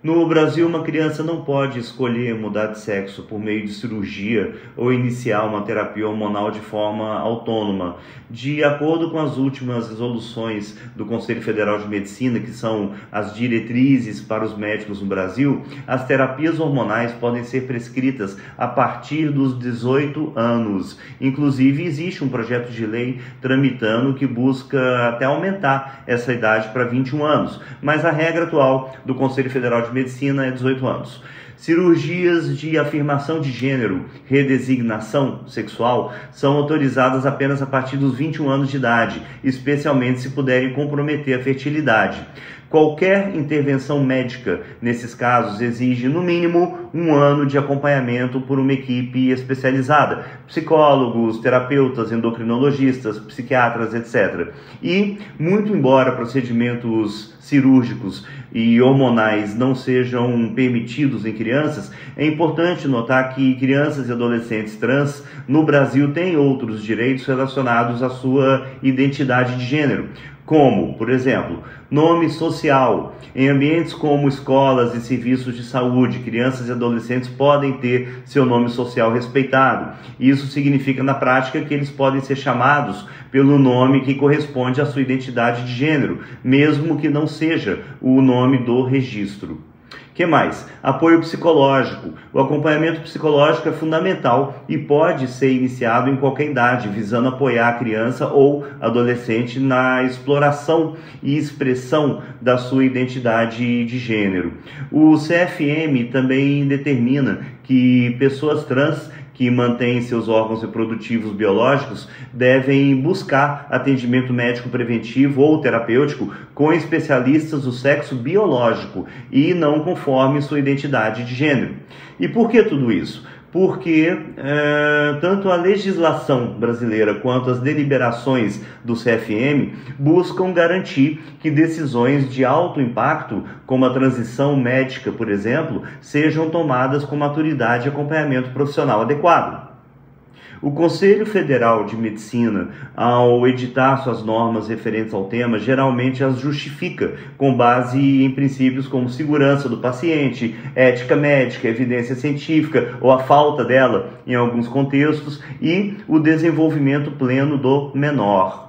No Brasil, uma criança não pode escolher mudar de sexo por meio de cirurgia ou iniciar uma terapia hormonal de forma autônoma. De acordo com as últimas resoluções do Conselho Federal de Medicina, que são as diretrizes para os médicos no Brasil, as terapias hormonais podem ser prescritas a partir dos 18 anos. Inclusive, existe um projeto de lei tramitando que busca até aumentar essa idade para 21 anos, mas a regra atual do Conselho Federal de Medicina é 18 anos. Cirurgias de afirmação de gênero, redesignação sexual, são autorizadas apenas a partir dos 21 anos de idade, especialmente se puderem comprometer a fertilidade. Qualquer intervenção médica, nesses casos, exige no mínimo 1 ano de acompanhamento por uma equipe especializada, psicólogos, terapeutas, endocrinologistas, psiquiatras, etc. E, muito embora procedimentos cirúrgicos e hormonais não sejam permitidos em crianças, é importante notar que crianças e adolescentes trans no Brasil têm outros direitos relacionados à sua identidade de gênero, como, por exemplo, nome social. Em ambientes como escolas e serviços de saúde, crianças e adolescentes podem ter seu nome social respeitado. Isso significa, na prática, que eles podem ser chamados pelo nome que corresponde à sua identidade de gênero, mesmo que não seja o nome do registro. Que mais? Apoio psicológico. O acompanhamento psicológico é fundamental e pode ser iniciado em qualquer idade, visando apoiar a criança ou adolescente na exploração e expressão da sua identidade de gênero. O CFM também determina que pessoas trans que mantêm seus órgãos reprodutivos biológicos devem buscar atendimento médico preventivo ou terapêutico com especialistas do sexo biológico e não conforme sua identidade de gênero. E por que tudo isso? Porque tanto a legislação brasileira quanto as deliberações do CFM buscam garantir que decisões de alto impacto, como a transição médica, por exemplo, sejam tomadas com maturidade e acompanhamento profissional adequado. O Conselho Federal de Medicina, ao editar suas normas referentes ao tema, geralmente as justifica com base em princípios como segurança do paciente, ética médica, evidência científica ou a falta dela em alguns contextos e o desenvolvimento pleno do menor.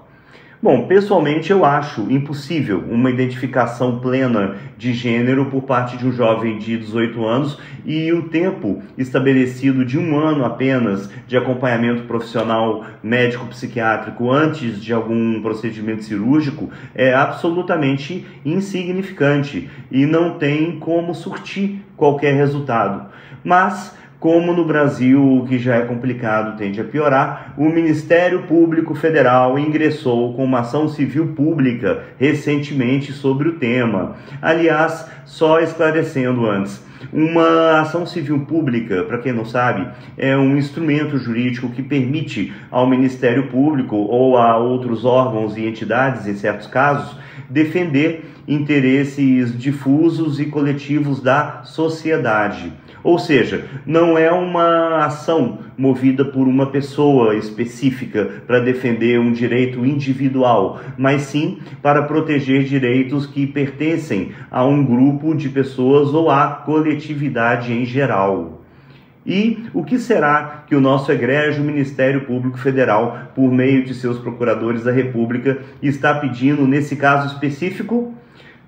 Bom, pessoalmente eu acho impossível uma identificação plena de gênero por parte de um jovem de 18 anos e o tempo estabelecido de 1 ano apenas de acompanhamento profissional médico-psiquiátrico antes de algum procedimento cirúrgico é absolutamente insignificante e não tem como surtir qualquer resultado. Mas, como no Brasil o que já é complicado tende a piorar, o Ministério Público Federal ingressou com uma ação civil pública recentemente sobre o tema. Aliás, só esclarecendo antes, uma ação civil pública, para quem não sabe, é um instrumento jurídico que permite ao Ministério Público ou a outros órgãos e entidades, em certos casos, defender interesses difusos e coletivos da sociedade. Ou seja, não é uma ação movida por uma pessoa específica para defender um direito individual, mas sim para proteger direitos que pertencem a um grupo de pessoas ou à coletividade em geral. E o que será que o nosso egrégio Ministério Público Federal, por meio de seus procuradores da República, está pedindo nesse caso específico?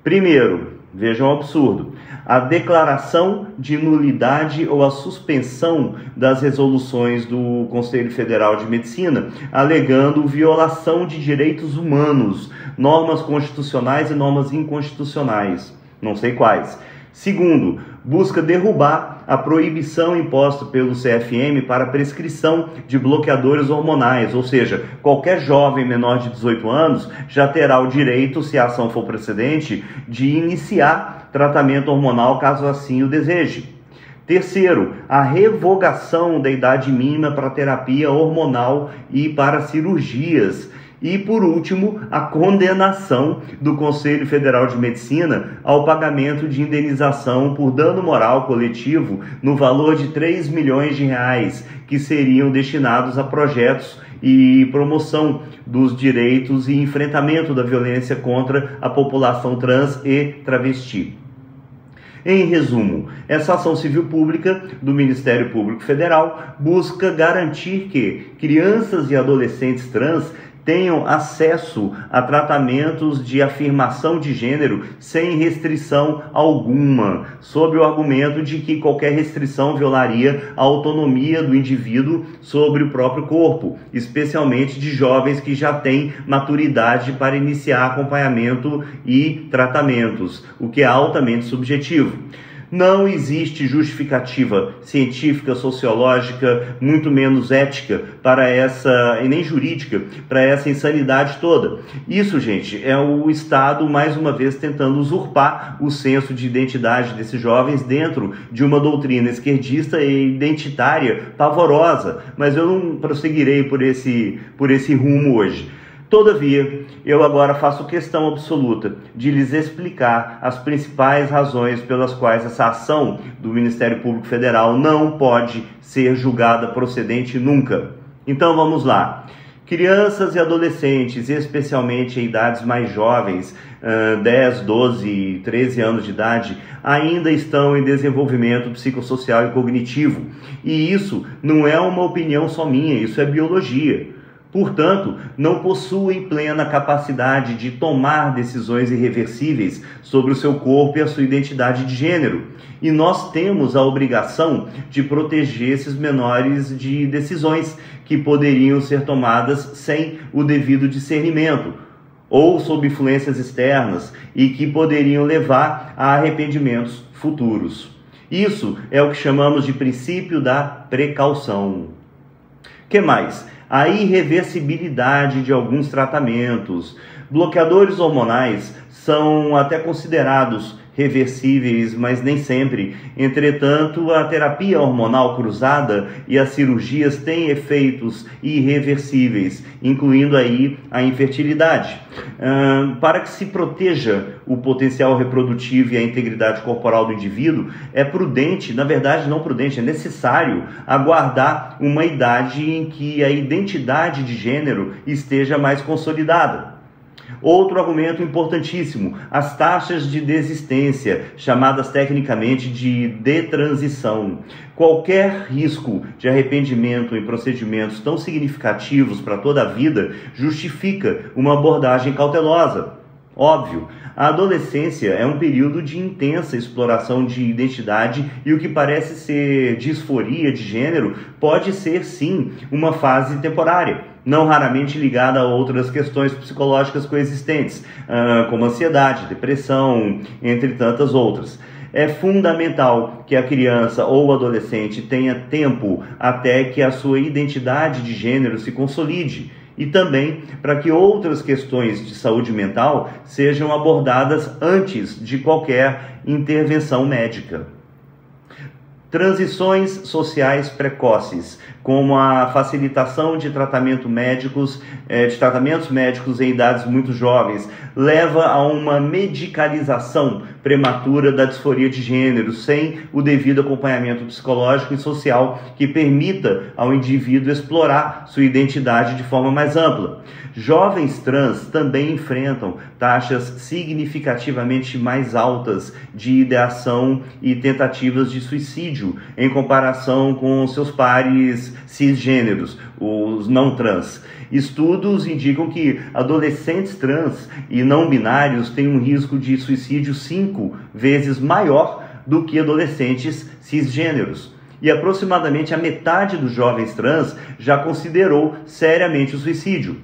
Primeiro, vejam o absurdo, a declaração de nulidade ou a suspensão das resoluções do Conselho Federal de Medicina, alegando violação de direitos humanos, normas constitucionais e normas inconstitucionais, não sei quais. Segundo, busca derrubar a proibição imposta pelo CFM para a prescrição de bloqueadores hormonais, ou seja, qualquer jovem menor de 18 anos já terá o direito, se a ação for precedente, de iniciar tratamento hormonal caso assim o deseje. Terceiro, a revogação da idade mínima para terapia hormonal e para cirurgias. E, por último, a condenação do Conselho Federal de Medicina ao pagamento de indenização por dano moral coletivo no valor de 3 milhões de reais, que seriam destinados a projetos e promoção dos direitos e enfrentamento da violência contra a população trans e travesti. Em resumo, essa ação civil pública do Ministério Público Federal busca garantir que crianças e adolescentes trans tenham acesso a tratamentos de afirmação de gênero sem restrição alguma, sob o argumento de que qualquer restrição violaria a autonomia do indivíduo sobre o próprio corpo, especialmente de jovens que já têm maturidade para iniciar acompanhamento e tratamentos, o que é altamente subjetivo. Não existe justificativa científica, sociológica, muito menos ética para essa, e nem jurídica, para essa insanidade toda. Isso, gente, é o Estado, mais uma vez, tentando usurpar o senso de identidade desses jovens dentro de uma doutrina esquerdista e identitária pavorosa. Mas eu não prosseguirei por esse rumo hoje. Todavia, eu agora faço questão absoluta de lhes explicar as principais razões pelas quais essa ação do Ministério Público Federal não pode ser julgada procedente nunca. Então vamos lá. Crianças e adolescentes, especialmente em idades mais jovens, 10, 12, 13 anos de idade, ainda estão em desenvolvimento psicossocial e cognitivo. E isso não é uma opinião só minha, isso é biologia. Portanto, não possuem plena capacidade de tomar decisões irreversíveis sobre o seu corpo e a sua identidade de gênero. E nós temos a obrigação de proteger esses menores de decisões que poderiam ser tomadas sem o devido discernimento ou sob influências externas e que poderiam levar a arrependimentos futuros. Isso é o que chamamos de princípio da precaução. Que mais? A irreversibilidade de alguns tratamentos. Bloqueadores hormonais são até considerados reversíveis, mas nem sempre. Entretanto, a terapia hormonal cruzada e as cirurgias têm efeitos irreversíveis, incluindo aí a infertilidade. Para que se proteja o potencial reprodutivo e a integridade corporal do indivíduo, é prudente, na verdade não prudente, é necessário aguardar uma idade em que a identidade de gênero esteja mais consolidada. Outro argumento importantíssimo, as taxas de desistência, chamadas tecnicamente de detransição. Qualquer risco de arrependimento em procedimentos tão significativos para toda a vida justifica uma abordagem cautelosa. Óbvio, a adolescência é um período de intensa exploração de identidade e o que parece ser disforia de gênero pode ser, sim, uma fase temporária, não raramente ligada a outras questões psicológicas coexistentes, como ansiedade, depressão, entre tantas outras. É fundamental que a criança ou adolescente tenha tempo até que a sua identidade de gênero se consolide e também para que outras questões de saúde mental sejam abordadas antes de qualquer intervenção médica. Transições sociais precoces, como a facilitação de tratamentos médicos em idades muito jovens, leva a uma medicalização prematura da disforia de gênero, sem o devido acompanhamento psicológico e social que permita ao indivíduo explorar sua identidade de forma mais ampla. Jovens trans também enfrentam taxas significativamente mais altas de ideação e tentativas de suicídio em comparação com seus pares cisgêneros, os não trans. Estudos indicam que adolescentes trans e não binários têm um risco de suicídio 5 vezes maior do que adolescentes cisgêneros. E aproximadamente a metade dos jovens trans já considerou seriamente o suicídio.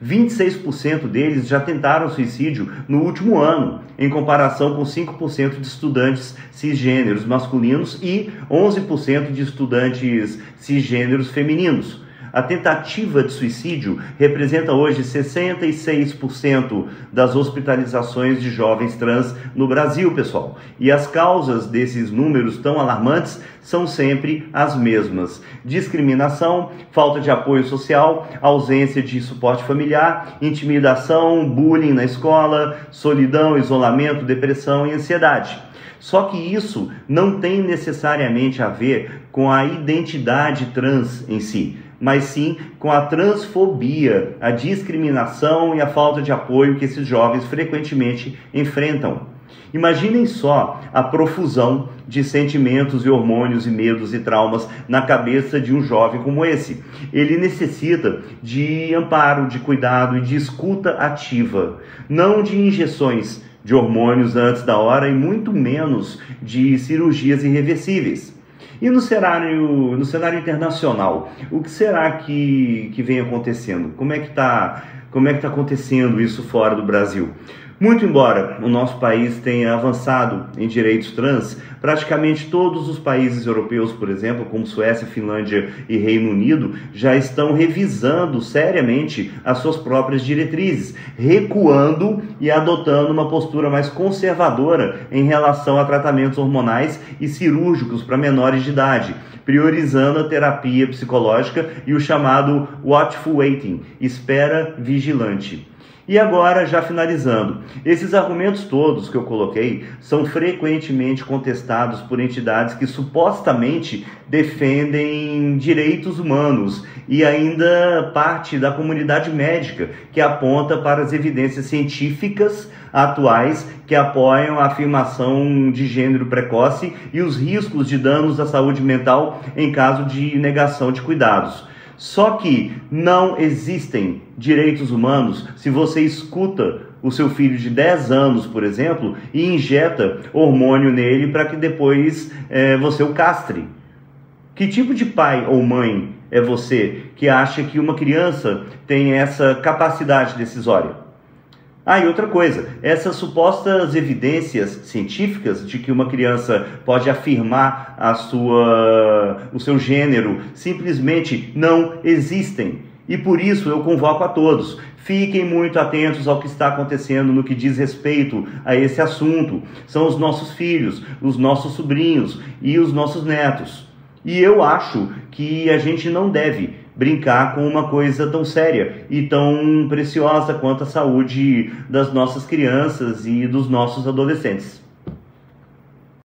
26% deles já tentaram suicídio no último ano, em comparação com 5% de estudantes cisgêneros masculinos e 11% de estudantes cisgêneros femininos. A tentativa de suicídio representa hoje 66% das hospitalizações de jovens trans no Brasil, pessoal. E as causas desses números tão alarmantes são sempre as mesmas: discriminação, falta de apoio social, ausência de suporte familiar, intimidação, bullying na escola, solidão, isolamento, depressão e ansiedade. Só que isso não tem necessariamente a ver com a identidade trans em si, mas sim com a transfobia, a discriminação e a falta de apoio que esses jovens frequentemente enfrentam. Imaginem só a profusão de sentimentos e hormônios e medos e traumas na cabeça de um jovem como esse. Ele necessita de amparo, de cuidado e de escuta ativa, não de injeções de hormônios antes da hora e muito menos de cirurgias irreversíveis. E no cenário internacional, o que será que vem acontecendo? Como é que está acontecendo isso fora do Brasil? Muito embora o nosso país tenha avançado em direitos trans, praticamente todos os países europeus, por exemplo, como Suécia, Finlândia e Reino Unido, já estão revisando seriamente as suas próprias diretrizes, recuando e adotando uma postura mais conservadora em relação a tratamentos hormonais e cirúrgicos para menores de idade, priorizando a terapia psicológica e o chamado watchful waiting, espera vigilante. E agora, já finalizando, esses argumentos todos que eu coloquei são frequentemente contestados por entidades que supostamente defendem direitos humanos e ainda parte da comunidade médica que aponta para as evidências científicas atuais que apoiam a afirmação de gênero precoce e os riscos de danos à saúde mental em caso de negação de cuidados. Só que não existem direitos humanos se você escuta o seu filho de 10 anos, por exemplo, e injeta hormônio nele para que depois você o castre. Que tipo de pai ou mãe é você que acha que uma criança tem essa capacidade decisória? E outra coisa, essas supostas evidências científicas de que uma criança pode afirmar o seu gênero simplesmente não existem. E por isso eu convoco a todos, fiquem muito atentos ao que está acontecendo no que diz respeito a esse assunto. São os nossos filhos, os nossos sobrinhos e os nossos netos. E eu acho que a gente não deve brincar com uma coisa tão séria e tão preciosa quanto a saúde das nossas crianças e dos nossos adolescentes.